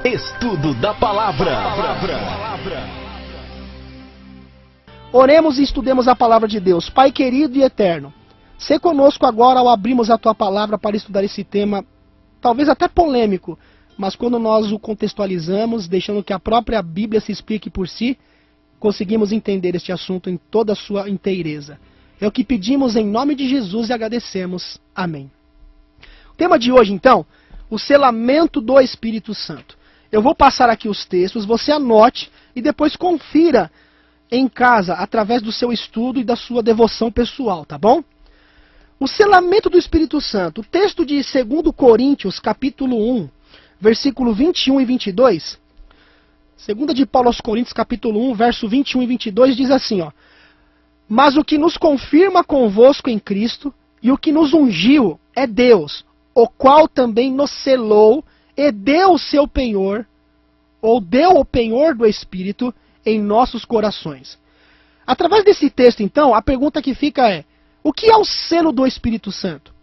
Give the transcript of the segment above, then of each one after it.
Estudo da Palavra. Oremos e estudemos a Palavra de Deus. Pai querido e eterno, sê conosco agora ao abrirmos a Tua Palavra para estudar esse tema, talvez até polêmico, mas quando nós o contextualizamos, deixando que a própria Bíblia se explique por si, conseguimos entender este assunto em toda a sua inteireza. É o que pedimos em nome de Jesus e agradecemos. Amém. O tema de hoje, então, o selamento do Espírito Santo. Eu vou passar aqui os textos, você anote e depois confira em casa, através do seu estudo e da sua devoção pessoal, tá bom? O selamento do Espírito Santo. O texto de 2 Coríntios, capítulo 1, versículo 21 e 22. 2 de Paulo aos Coríntios, capítulo 1, verso 21 e 22, diz assim, ó. Mas o que nos confirma convosco em Cristo e o que nos ungiu é Deus, o qual também nos selou e deu o seu penhor, ou deu o penhor do Espírito em nossos corações. Através desse texto, então, a pergunta que fica é, o que é o selo do Espírito Santo?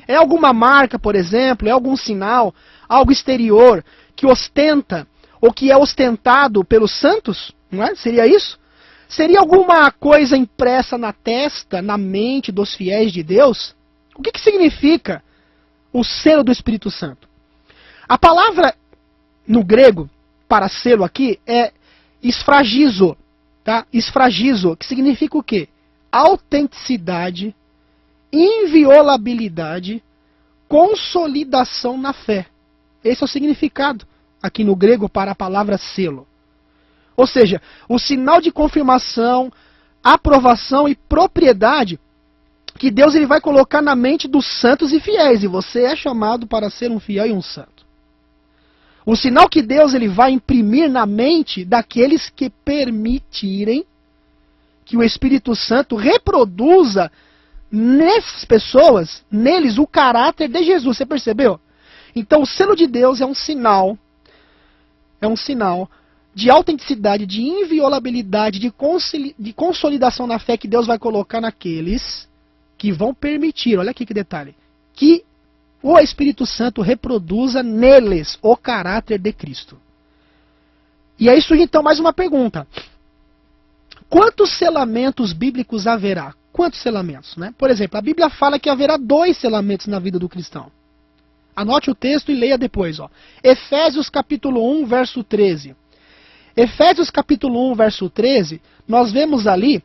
É alguma marca, por exemplo, é algum sinal, algo exterior que ostenta, ou que é ostentado pelos santos? Não é? Seria isso? Seria alguma coisa impressa na testa, na mente dos fiéis de Deus? O que significa o selo do Espírito Santo? A palavra no grego para selo aqui é esfragizo, tá? Esfragizo, que significa o quê? Autenticidade, inviolabilidade, consolidação na fé. Esse é o significado aqui no grego para a palavra selo. Ou seja, o sinal de confirmação, aprovação e propriedade que Deus ele vai colocar na mente dos santos e fiéis. E você é chamado para ser um fiel e um santo. O sinal que Deus ele vai imprimir na mente daqueles que permitirem que o Espírito Santo reproduza nessas pessoas, neles, o caráter de Jesus. Você percebeu? Então o selo de Deus é um sinal de autenticidade, de inviolabilidade, de consolidação na fé que Deus vai colocar naqueles que vão permitir, olha aqui que detalhe, que o Espírito Santo reproduza neles o caráter de Cristo. E aí surge então mais uma pergunta. Quantos selamentos bíblicos haverá? Quantos selamentos? Né? Por exemplo, a Bíblia fala que haverá 2 selamentos na vida do cristão. Anote o texto e leia depois. Ó. Efésios capítulo 1, verso 13. Efésios capítulo 1, verso 13, nós vemos ali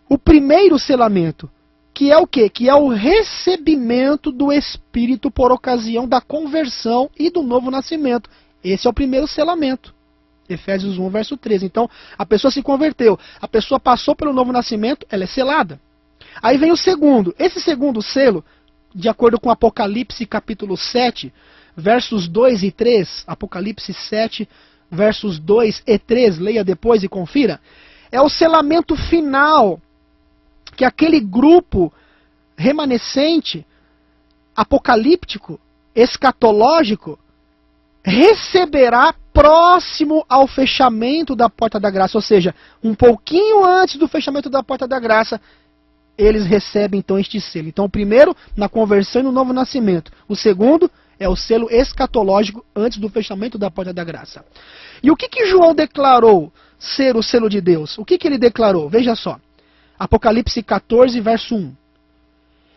o primeiro selamento, que é o quê? Que é o recebimento do Espírito por ocasião da conversão e do novo nascimento. Esse é o primeiro selamento. Efésios 1, verso 13. Então, a pessoa se converteu, a pessoa passou pelo novo nascimento, ela é selada. Aí vem o segundo. Esse segundo selo, de acordo com Apocalipse capítulo 7, versos 2 e 3, Apocalipse 7, versos 2 e 3, leia depois e confira, é o selamento final que aquele grupo remanescente, apocalíptico, escatológico, receberá próximo ao fechamento da porta da graça. Ou seja, um pouquinho antes do fechamento da porta da graça, eles recebem então este selo. Então o primeiro, na conversão e no novo nascimento. O segundo é o selo escatológico antes do fechamento da porta da graça. E o que João declarou ser o selo de Deus? O que ele declarou? Veja só. Apocalipse 14, verso 1.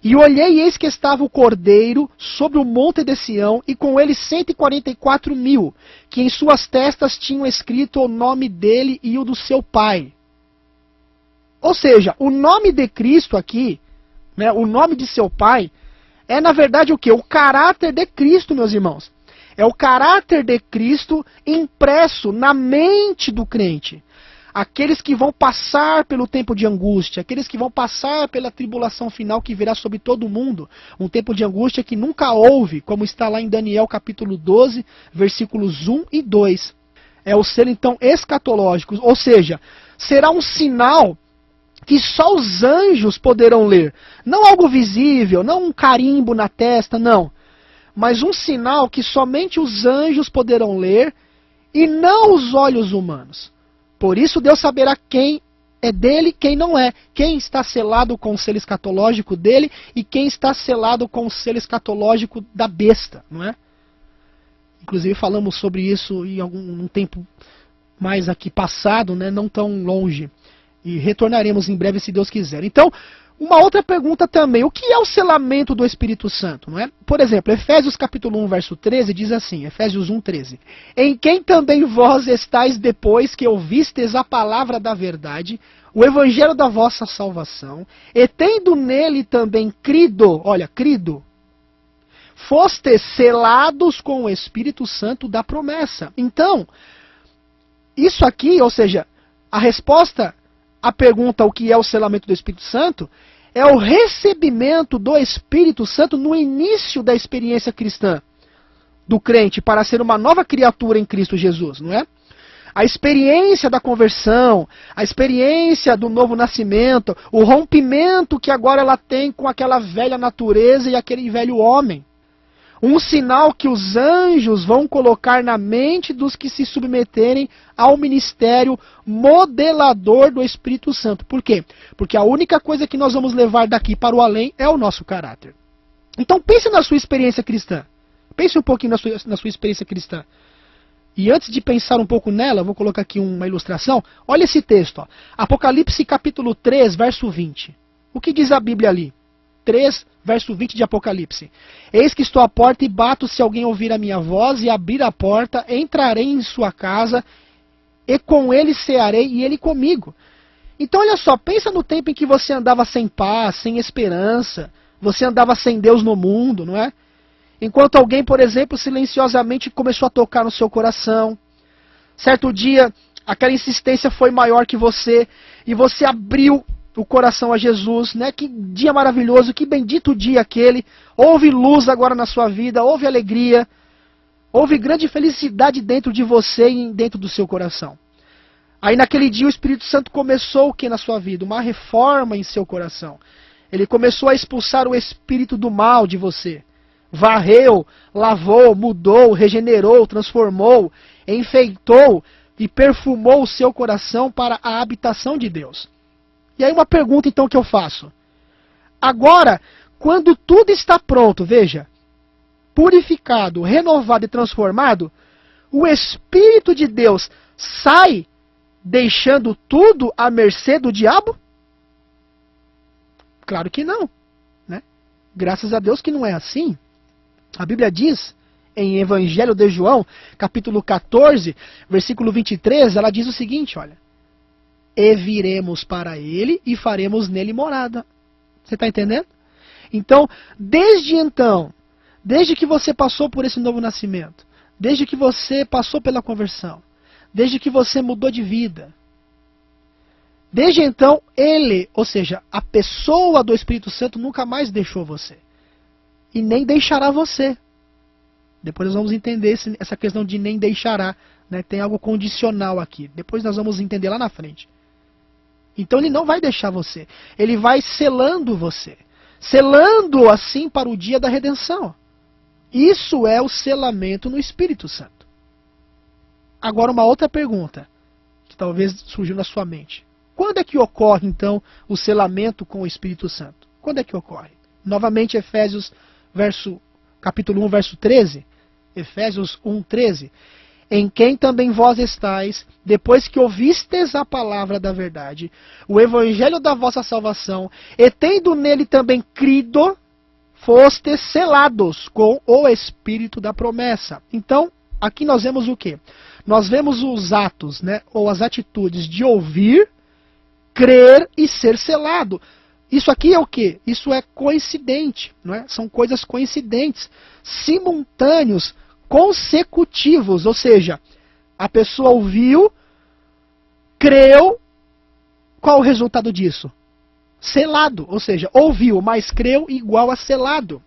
E olhei e eis que estava o Cordeiro sobre o monte de Sião, e com ele 144.000, que em suas testas tinham escrito o nome dele e o do seu pai. Ou seja, o nome de Cristo aqui, né, o nome de seu pai, é na verdade o quê? O caráter de Cristo, meus irmãos. É o caráter de Cristo impresso na mente do crente. Aqueles que vão passar pelo tempo de angústia, aqueles que vão passar pela tribulação final que virá sobre todo o mundo, um tempo de angústia que nunca houve, como está lá em Daniel capítulo 12, versículos 1 e 2. É o selo então escatológico, ou seja, será um sinal que só os anjos poderão ler. Não algo visível, não um carimbo na testa, não. Mas um sinal que somente os anjos poderão ler e não os olhos humanos. Por isso Deus saberá quem é dele, quem não é. Quem está selado com o selo escatológico dele e quem está selado com o selo escatológico da besta, não é? Inclusive falamos sobre isso em um tempo mais aqui passado, né, não tão longe. E retornaremos em breve, se Deus quiser. Então, uma outra pergunta também. O que é o selamento do Espírito Santo? Não é? Por exemplo, Efésios capítulo 1, verso 13, diz assim, Efésios 1, 13. Em quem também vós estáis depois que ouvistes a palavra da verdade, o evangelho da vossa salvação, e tendo nele também crido, olha, crido, fostes selados com o Espírito Santo da promessa. Então, isso aqui, ou seja, a resposta à pergunta o que é o selamento do Espírito Santo é o recebimento do Espírito Santo no início da experiência cristã do crente para ser uma nova criatura em Cristo Jesus, não é? A experiência da conversão, a experiência do novo nascimento, o rompimento que agora ela tem com aquela velha natureza e aquele velho homem. Um sinal que os anjos vão colocar na mente dos que se submeterem ao ministério modelador do Espírito Santo. Por quê? Porque a única coisa que nós vamos levar daqui para o além é o nosso caráter. Então pense na sua experiência cristã. Pense um pouquinho na sua experiência cristã. E antes de pensar um pouco nela, vou colocar aqui uma ilustração. Olha esse texto. Ó. Apocalipse capítulo 3, verso 20. O que diz a Bíblia ali? 3, verso 20 de Apocalipse. Eis que estou à porta e bato, se alguém ouvir a minha voz e abrir a porta, entrarei em sua casa e com ele cearei e ele comigo. Então olha só, pensa no tempo em que você andava sem paz, sem esperança, você andava sem Deus no mundo, não é? Enquanto alguém, por exemplo, silenciosamente começou a tocar no seu coração. Certo dia, aquela insistência foi maior que você e você abriu o coração a Jesus, né? Que dia maravilhoso, que bendito dia aquele. Houve luz agora na sua vida, houve alegria, houve grande felicidade dentro de você e dentro do seu coração. Aí naquele dia o Espírito Santo começou o que na sua vida? Uma reforma em seu coração. Ele começou a expulsar o espírito do mal de você. Varreu, lavou, mudou, regenerou, transformou, enfeitou e perfumou o seu coração para a habitação de Deus. E aí uma pergunta então que eu faço. Agora, quando tudo está pronto, veja, purificado, renovado e transformado, o Espírito de Deus sai deixando tudo à mercê do diabo? Claro que não, né? Graças a Deus que não é assim. A Bíblia diz, em Evangelho de João, capítulo 14, versículo 23, ela diz o seguinte, olha. E viremos para ele e faremos nele morada. Você está entendendo? Então, desde que você passou por esse novo nascimento, desde que você passou pela conversão, desde que você mudou de vida, desde então, ele, ou seja, a pessoa do Espírito Santo nunca mais deixou você. E nem deixará você. Depois nós vamos entender essa questão de nem deixará. Né? Tem algo condicional aqui. Depois nós vamos entender lá na frente. Então ele não vai deixar você. Ele vai selando você. Selando assim para o dia da redenção. Isso é o selamento no Espírito Santo. Agora uma outra pergunta. Que talvez surgiu na sua mente. Quando é que ocorre então o selamento com o Espírito Santo? Quando é que ocorre? Novamente Efésios capítulo 1, verso 13. Efésios 1, 13. Em quem também vós estáis, depois que ouvistes a palavra da verdade, o evangelho da vossa salvação, e tendo nele também crido, fostes selados com o Espírito da promessa. Então, aqui nós vemos o quê? Nós vemos os atos, né, ou as atitudes de ouvir, crer e ser selado. Isso aqui é o quê? Isso é coincidente, não é? São coisas coincidentes, simultâneos, consecutivos, ou seja, a pessoa ouviu, creu, qual o resultado disso? Selado, ou seja, ouviu, mas creu igual a selado.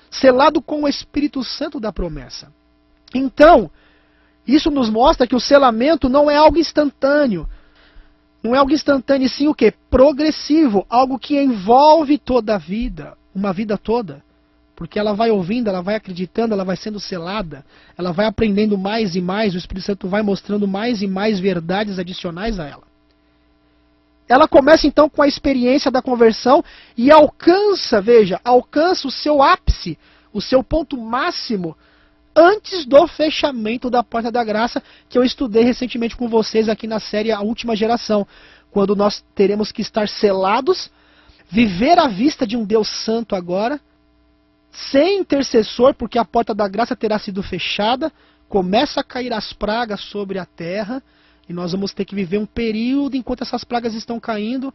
Selado com o Espírito Santo da promessa. Então, isso nos mostra que o selamento não é algo instantâneo. Não é algo instantâneo, e sim o quê? Progressivo, algo que envolve toda a vida, uma vida toda. Porque ela vai ouvindo, ela vai acreditando, ela vai sendo selada, ela vai aprendendo mais e mais, o Espírito Santo vai mostrando mais e mais verdades adicionais a ela. Ela começa então com a experiência da conversão e alcança, veja, alcança o seu ápice, o seu ponto máximo antes do fechamento da porta da graça, que eu estudei recentemente com vocês aqui na série A Última Geração, quando nós teremos que estar selados, viver à vista de um Deus santo agora, sem intercessor, porque a porta da graça terá sido fechada, começa a cair as pragas sobre a terra, e nós vamos ter que viver um período enquanto essas pragas estão caindo,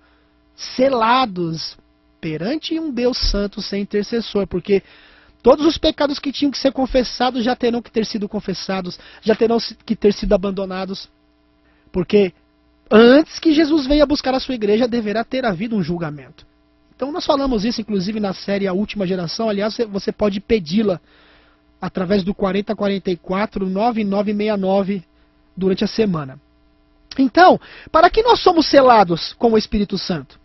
selados perante um Deus santo sem intercessor, porque todos os pecados que tinham que ser confessados já terão que ter sido confessados, já terão que ter sido abandonados, porque antes que Jesus venha buscar a sua igreja, deverá ter havido um julgamento. Então nós falamos isso, inclusive, na série A Última Geração. Aliás, você pode pedi-la através do 4044 9969 durante a semana. Então, para que nós somos selados com o Espírito Santo?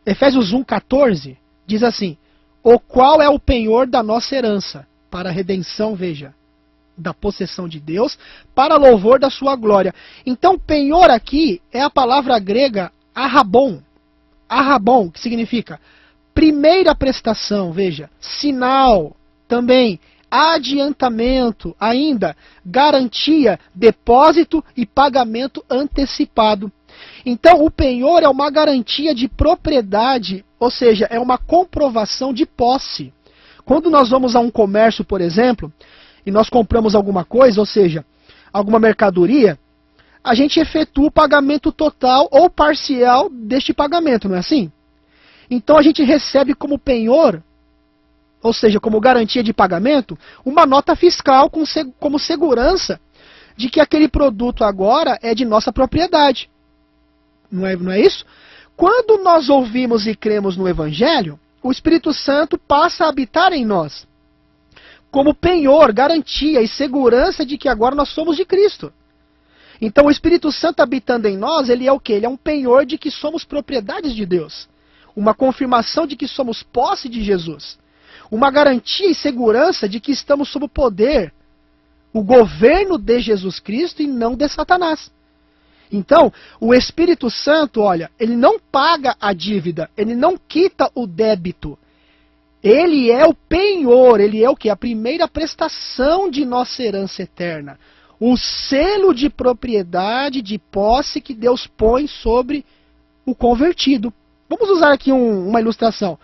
Efésios 1,14 diz assim: o qual é o penhor da nossa herança, para a redenção, veja, da possessão de Deus, para louvor da sua glória. Então, penhor aqui é a palavra grega arrabon. Arrabon, que significa primeira prestação, veja, sinal, também adiantamento, ainda garantia, depósito e pagamento antecipado. Então, o penhor é uma garantia de propriedade, ou seja, é uma comprovação de posse. Quando nós vamos a um comércio, por exemplo, e nós compramos alguma coisa, ou seja, alguma mercadoria, a gente efetua o pagamento total ou parcial deste pagamento, não é assim? Então a gente recebe como penhor, ou seja, como garantia de pagamento, uma nota fiscal como segurança de que aquele produto agora é de nossa propriedade. Não é isso? Quando nós ouvimos e cremos no Evangelho, o Espírito Santo passa a habitar em nós, como penhor, garantia e segurança de que agora nós somos de Cristo. Então o Espírito Santo habitando em nós, ele é o quê? Ele é um penhor de que somos propriedades de Deus. Uma confirmação de que somos posse de Jesus. Uma garantia e segurança de que estamos sob o poder, o governo de Jesus Cristo e não de Satanás. Então, o Espírito Santo, olha, ele não paga a dívida, ele não quita o débito. Ele é o penhor, ele é o quê? A primeira prestação de nossa herança eterna. O selo de propriedade, de posse que Deus põe sobre o convertido. Vamos usar aqui uma ilustração.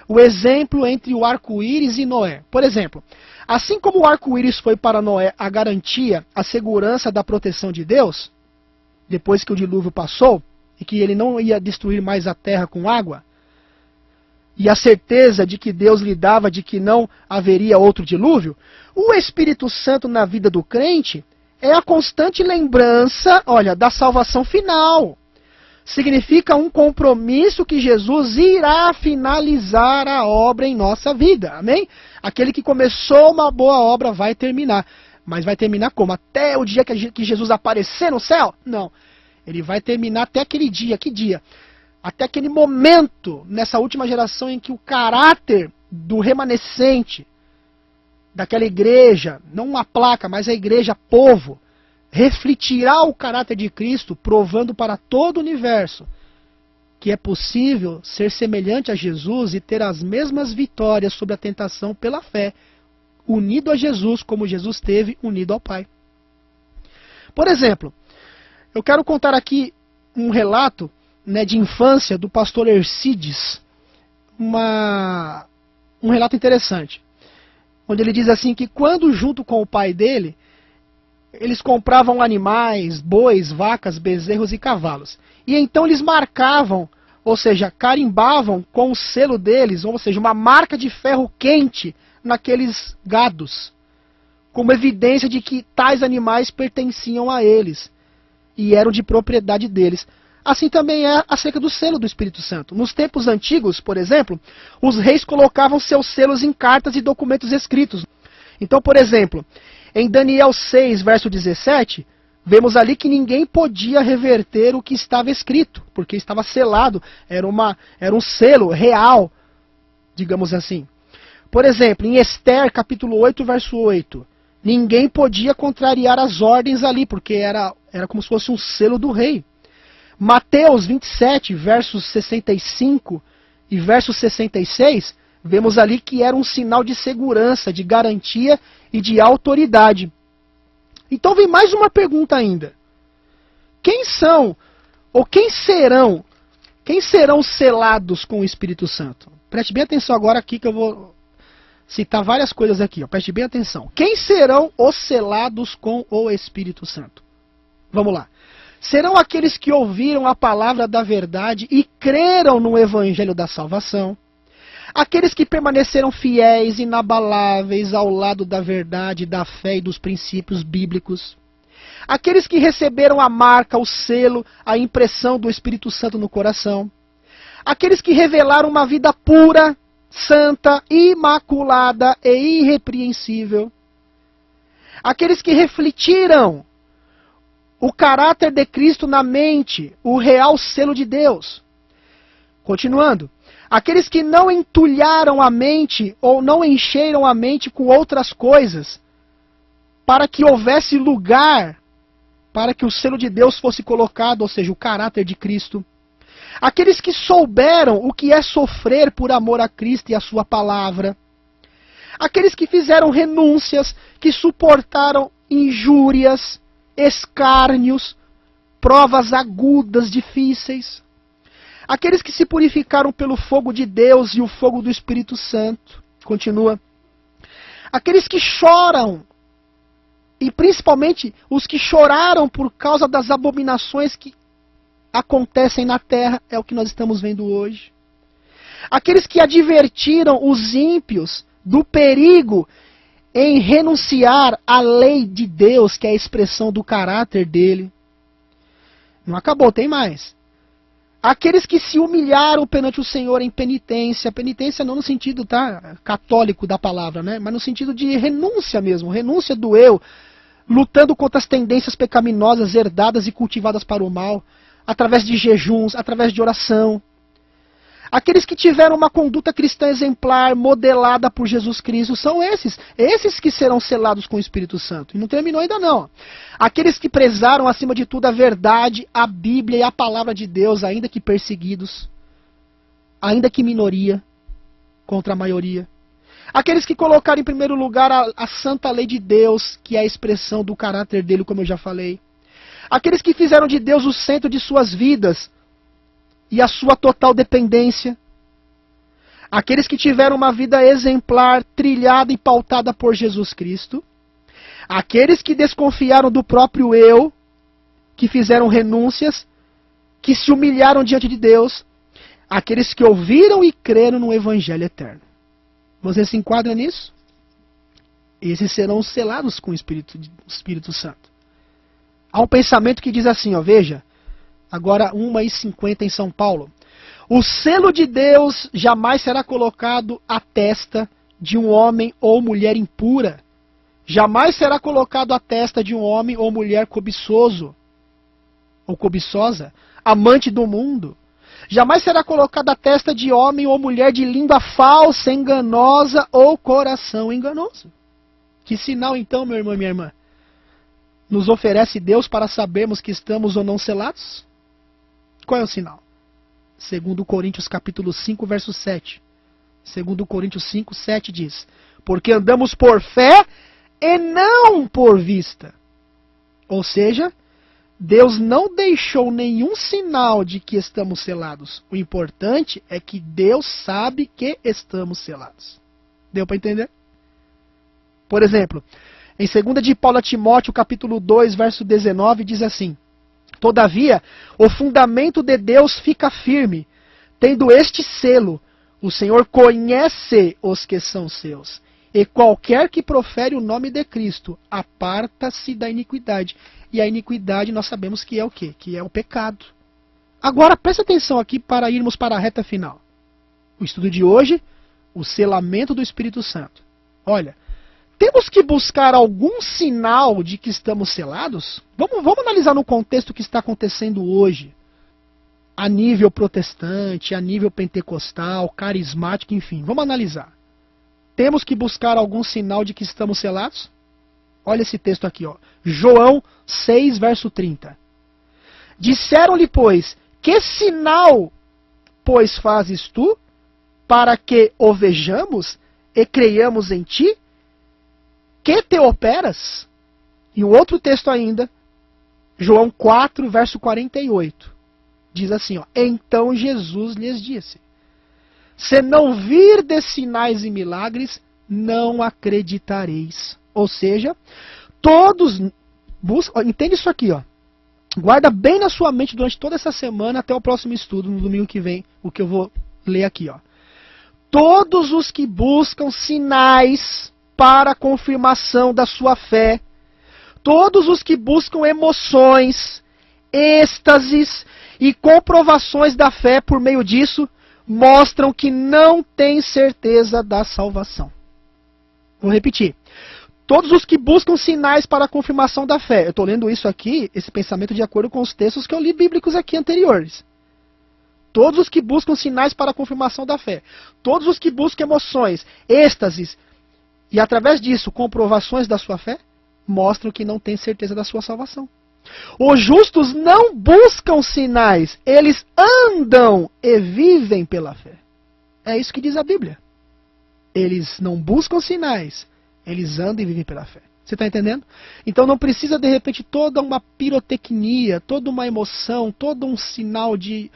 O exemplo entre o arco-íris e Noé. Por exemplo, assim como o arco-íris foi para Noé a garantia, a segurança da proteção de Deus, depois que o dilúvio passou, e que ele não ia destruir mais a terra com água, e a certeza de que Deus lhe dava de que não haveria outro dilúvio, o Espírito Santo na vida do crente é a constante lembrança, olha, da salvação final. Significa um compromisso que Jesus irá finalizar a obra em nossa vida. Amém? Aquele que começou uma boa obra vai terminar. Mas vai terminar como? Até o dia que Jesus aparecer no céu? Não. Ele vai terminar até aquele dia. Que dia? Até aquele momento, nessa última geração, em que o caráter do remanescente, daquela igreja, não uma placa, mas a igreja, povo, refletirá o caráter de Cristo, provando para todo o universo que é possível ser semelhante a Jesus e ter as mesmas vitórias sobre a tentação pela fé, unido a Jesus como Jesus teve unido ao Pai. Por exemplo, eu quero contar aqui um relato, né, de infância do pastor Ercides, um relato interessante, onde ele diz assim que quando junto com o pai dele, eles compravam animais, bois, vacas, bezerros e cavalos. E então eles marcavam, ou seja, carimbavam com o selo deles, ou seja, uma marca de ferro quente naqueles gados, como evidência de que tais animais pertenciam a eles e eram de propriedade deles. Assim também é acerca do selo do Espírito Santo. Nos tempos antigos, por exemplo, os reis colocavam seus selos em cartas e documentos escritos. Então, por exemplo, em Daniel 6, verso 17, vemos ali que ninguém podia reverter o que estava escrito, porque estava selado, era um selo real, digamos assim. Por exemplo, em Esther, capítulo 8, verso 8, ninguém podia contrariar as ordens ali, porque era como se fosse um selo do rei. Mateus 27, versos 65 e verso 66, Vemos ali que era um sinal de segurança, de garantia e de autoridade. Então vem mais uma pergunta ainda. Quem são, ou quem serão selados com o Espírito Santo? Preste bem atenção agora aqui que eu vou citar várias coisas aqui. Ó. Preste bem atenção. Quem serão os selados com o Espírito Santo? Vamos lá. Serão aqueles que ouviram a palavra da verdade e creram no Evangelho da salvação. Aqueles que permaneceram fiéis, inabaláveis ao lado da verdade, da fé e dos princípios bíblicos. Aqueles que receberam a marca, o selo, a impressão do Espírito Santo no coração. Aqueles que revelaram uma vida pura, santa, imaculada e irrepreensível. Aqueles que refletiram o caráter de Cristo na mente, o real selo de Deus. Continuando. Aqueles que não entulharam a mente ou não encheram a mente com outras coisas, para que houvesse lugar para que o selo de Deus fosse colocado, ou seja, o caráter de Cristo. Aqueles que souberam o que é sofrer por amor a Cristo e a sua palavra. Aqueles que fizeram renúncias, que suportaram injúrias, escárnios, provas agudas, difíceis. Aqueles que se purificaram pelo fogo de Deus e o fogo do Espírito Santo. Continua. Aqueles que choram, e principalmente os que choraram por causa das abominações que acontecem na terra, é o que nós estamos vendo hoje. Aqueles que advertiram os ímpios do perigo em renunciar à lei de Deus, que é a expressão do caráter dele. Não acabou, tem mais. Aqueles que se humilharam perante o Senhor em penitência, penitência não no sentido católico da palavra, né? Mas no sentido de renúncia mesmo, renúncia do eu, lutando contra as tendências pecaminosas herdadas e cultivadas para o mal, através de jejuns, através de oração. Aqueles que tiveram uma conduta cristã exemplar, modelada por Jesus Cristo, são esses que serão selados com o Espírito Santo. E não terminou ainda não. Aqueles que prezaram acima de tudo a verdade, a Bíblia e a palavra de Deus, ainda que perseguidos, ainda que minoria, contra a maioria. Aqueles que colocaram em primeiro lugar a santa lei de Deus, que é a expressão do caráter dele, como eu já falei. Aqueles que fizeram de Deus o centro de suas vidas, e a sua total dependência. Aqueles que tiveram uma vida exemplar, trilhada e pautada por Jesus Cristo. Aqueles que desconfiaram do próprio eu, que fizeram renúncias, que se humilharam diante de Deus. Aqueles que ouviram e creram no Evangelho eterno. Você se enquadra nisso? Esses serão selados com o Espírito Santo. Há um pensamento que diz assim, ó, veja, agora 1h50 em São Paulo. O selo de Deus jamais será colocado à testa de um homem ou mulher impura. Jamais será colocado à testa de um homem ou mulher cobiçoso ou cobiçosa, amante do mundo. Jamais será colocado à testa de homem ou mulher de língua falsa, enganosa ou coração enganoso. Que sinal então, meu irmão e minha irmã, nos oferece Deus para sabermos que estamos ou não selados? Qual é o sinal? 2 Coríntios capítulo 5, verso 7. 2 Coríntios 5, 7 diz: porque andamos por fé e não por vista. Ou seja, Deus não deixou nenhum sinal de que estamos selados. O importante é que Deus sabe que estamos selados. Deu para entender? Por exemplo, em 2 de Paulo a Timóteo, capítulo 2, verso 19, diz assim: todavia, o fundamento de Deus fica firme, tendo este selo: o Senhor conhece os que são seus, e qualquer que profere o nome de Cristo, aparta-se da iniquidade. E a iniquidade nós sabemos que é o quê? Que é o pecado. Agora, presta atenção aqui para irmos para a reta final. O estudo de hoje, o selamento do Espírito Santo. Olha, temos que buscar algum sinal de que estamos selados? Vamos analisar no contexto que está acontecendo hoje. A nível protestante, a nível pentecostal, carismático, enfim. Vamos analisar. Temos que buscar algum sinal de que estamos selados? Olha esse texto aqui, ó. João 6, verso 30. Disseram-lhe, pois, que sinal, pois, fazes tu? para que o vejamos e creiamos em ti? Que te operas? E um outro texto ainda, João 4, verso 48. Diz assim, ó, então Jesus lhes disse, se não virdes sinais e milagres, não acreditareis. Ou seja, todos buscam... Entende isso aqui, ó. Guarda bem na sua mente durante toda essa semana até o próximo estudo, no domingo que vem, o que eu vou ler aqui, ó. Todos os que buscam sinais para a confirmação da sua fé, todos os que buscam emoções, êxtases e comprovações da fé por meio disso, mostram que não têm certeza da salvação. Vou repetir. Todos os que buscam sinais para a confirmação da fé. Eu estou lendo isso aqui, esse pensamento, de acordo com os textos que eu li bíblicos aqui anteriores. Todos os que buscam sinais para a confirmação da fé. Todos os que buscam emoções, êxtases e, através disso, comprovações da sua fé, mostram que não têm certeza da sua salvação. Os justos não buscam sinais, eles andam e vivem pela fé. É isso que diz a Bíblia. Eles não buscam sinais, eles andam e vivem pela fé. Você está entendendo? Então não precisa, de repente, toda uma pirotecnia, toda uma emoção, todo um sinal de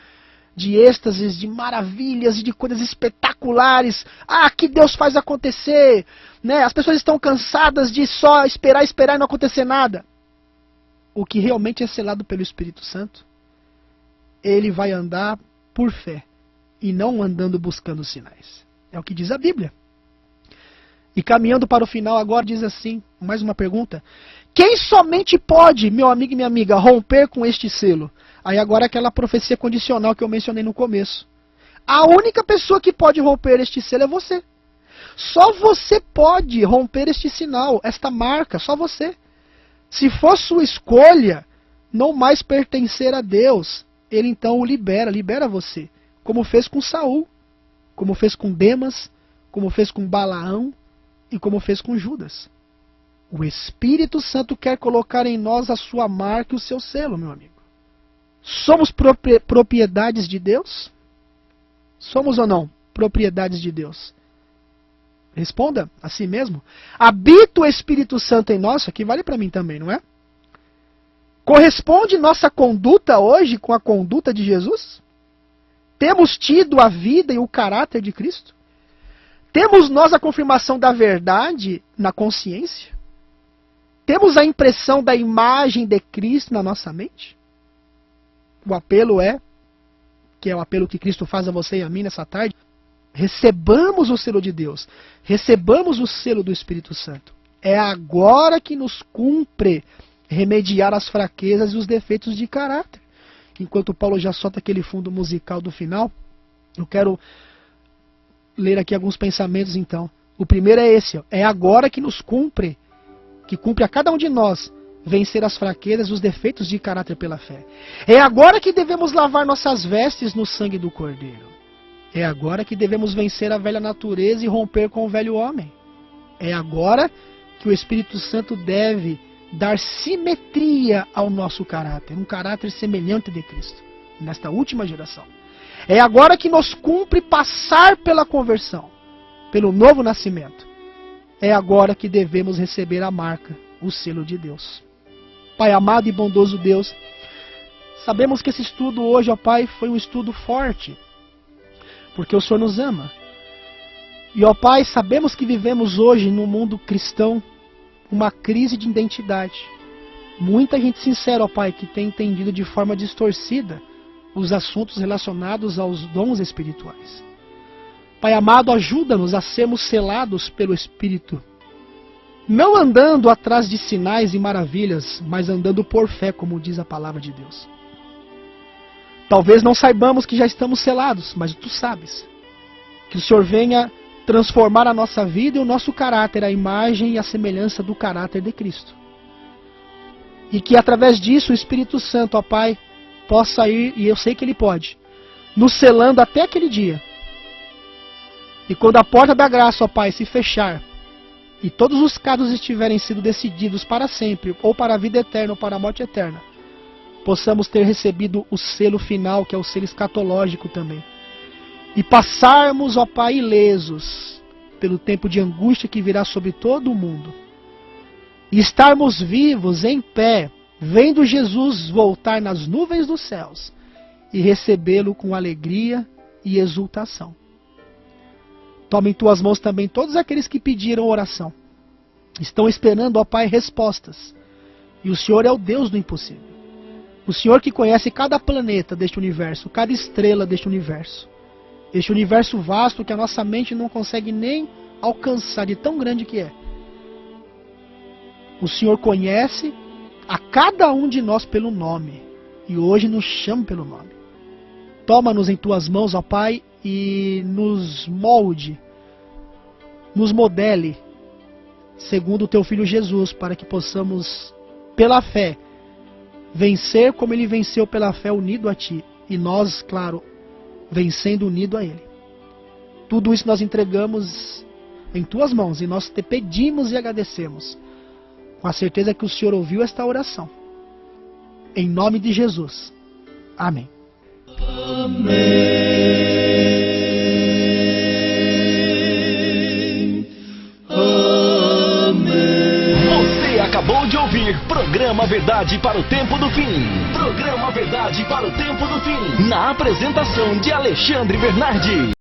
êxtases, de maravilhas e de coisas espetaculares. Ah, que Deus faz acontecer. Né? As pessoas estão cansadas de só esperar e não acontecer nada. O que realmente é selado pelo Espírito Santo, ele vai andar por fé e não andando buscando sinais. É o que diz a Bíblia. E caminhando para o final agora diz assim, mais uma pergunta. Quem somente pode, meu amigo e minha amiga, romper com este selo? Aí agora aquela profecia condicional que eu mencionei no começo. A única pessoa que pode romper este selo é você. Só você pode romper este sinal, esta marca, só você. Se for sua escolha não mais pertencer a Deus, ele então o libera você. Como fez com Saul, como fez com Demas, como fez com Balaão e como fez com Judas. O Espírito Santo quer colocar em nós a sua marca e o seu selo, meu amigo. Somos propriedades de Deus? Somos ou não propriedades de Deus? Responda a si mesmo. Habita o Espírito Santo em nós? Isso aqui vale para mim também, não é? Corresponde nossa conduta hoje com a conduta de Jesus? Temos tido a vida e o caráter de Cristo? Temos nós a confirmação da verdade na consciência? Temos a impressão da imagem de Cristo na nossa mente? O apelo que é o apelo que Cristo faz a você e a mim nessa tarde, recebamos o selo de Deus, recebamos o selo do Espírito Santo. É agora que nos cumpre remediar as fraquezas e os defeitos de caráter. Enquanto Paulo já solta aquele fundo musical do final, eu quero ler aqui alguns pensamentos então. O primeiro é esse, ó. É agora que nos cumpre, que cumpre a cada um de nós, vencer as fraquezas e os defeitos de caráter pela fé. É agora que devemos lavar nossas vestes no sangue do Cordeiro. É agora que devemos vencer a velha natureza e romper com o velho homem. É agora que o Espírito Santo deve dar simetria ao nosso caráter, um caráter semelhante de Cristo, nesta última geração. É agora que nos cumpre passar pela conversão, pelo novo nascimento. É agora que devemos receber a marca, o selo de Deus. Pai amado e bondoso Deus, sabemos que esse estudo hoje, ó Pai, foi um estudo forte, porque o Senhor nos ama. E, ó Pai, sabemos que vivemos hoje no mundo cristão uma crise de identidade. Muita gente sincera, ó Pai, que tem entendido de forma distorcida os assuntos relacionados aos dons espirituais. Pai amado, ajuda-nos a sermos selados pelo Espírito, não andando atrás de sinais e maravilhas, mas andando por fé, como diz a palavra de Deus. Talvez não saibamos que já estamos selados, mas tu sabes. Que o Senhor venha transformar a nossa vida e o nosso caráter, a imagem e a semelhança do caráter de Cristo. E que através disso o Espírito Santo, ó Pai, possa ir, e eu sei que Ele pode, nos selando até aquele dia. E quando a porta da graça, ó Pai, se fechar, e todos os casos estiverem sido decididos para sempre, ou para a vida eterna, ou para a morte eterna, possamos ter recebido o selo final, que é o selo escatológico também. e passarmos, ó Pai, ilesos pelo tempo de angústia que virá sobre todo o mundo. E estarmos vivos, em pé, vendo Jesus voltar nas nuvens dos céus e recebê-lo com alegria e exultação. Toma em tuas mãos também todos aqueles que pediram oração. Estão esperando, ó Pai, respostas. E o Senhor é o Deus do impossível. O Senhor que conhece cada planeta deste universo, cada estrela deste universo. Este universo vasto que a nossa mente não consegue nem alcançar, de tão grande que é. O Senhor conhece a cada um de nós pelo nome. E hoje nos chama pelo nome. Toma-nos em tuas mãos, ó Pai, e nos molde, nos modele, segundo o teu Filho Jesus, para que possamos, pela fé, vencer como ele venceu pela fé unido a ti. E nós, claro, vencendo unido a ele. Tudo isso nós entregamos em tuas mãos e nós te pedimos e agradecemos, com a certeza que o Senhor ouviu esta oração. Em nome de Jesus. Amém. Você acabou de ouvir Programa Verdade para o Tempo do Fim. Programa Verdade para o Tempo do Fim. Na apresentação de Alexandre Bernardi.